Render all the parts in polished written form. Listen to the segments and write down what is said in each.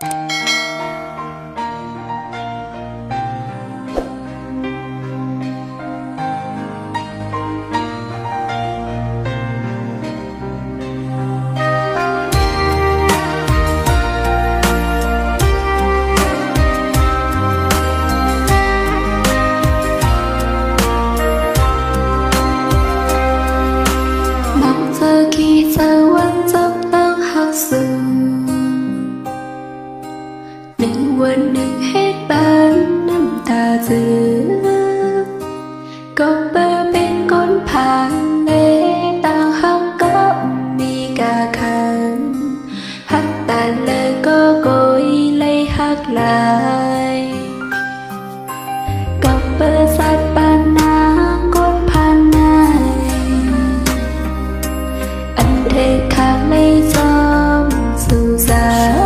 đừng quên đừng hết ban năm ta giữ có bơ bên con phàng lê tao hắc có mi cả khăn hắc tàn lời có cối lấy hắc lại có bơ sát ban na con phan này anh thề khang lấy gió dù dài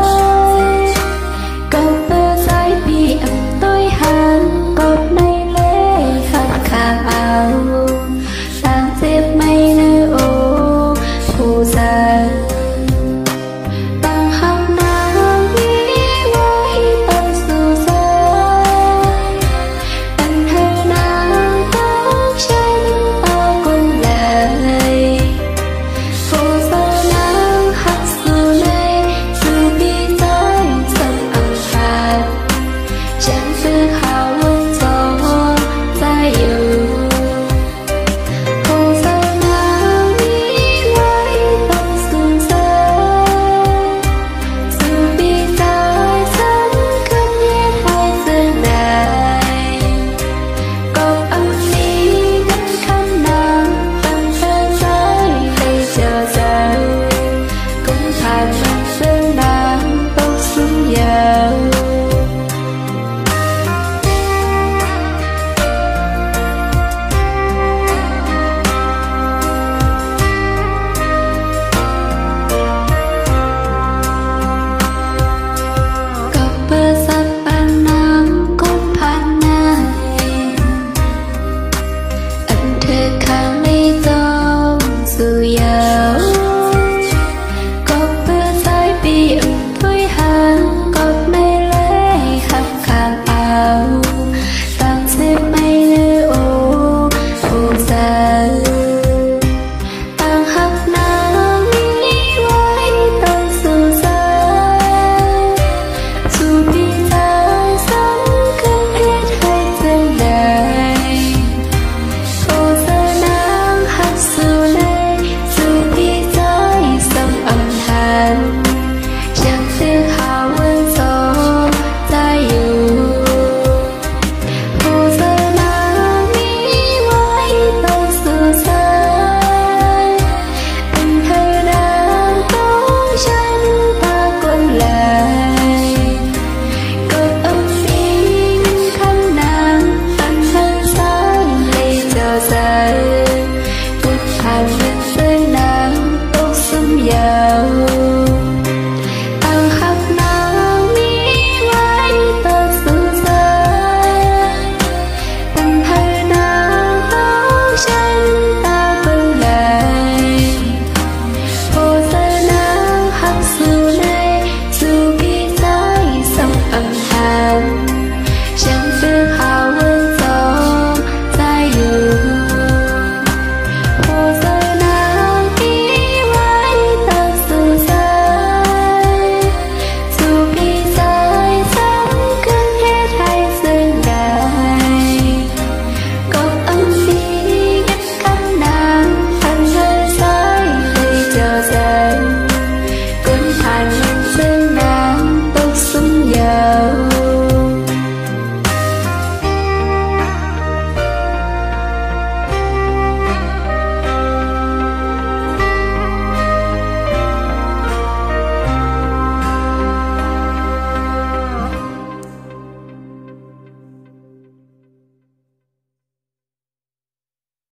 hạnh nhân tới nắng tốt sớm giàu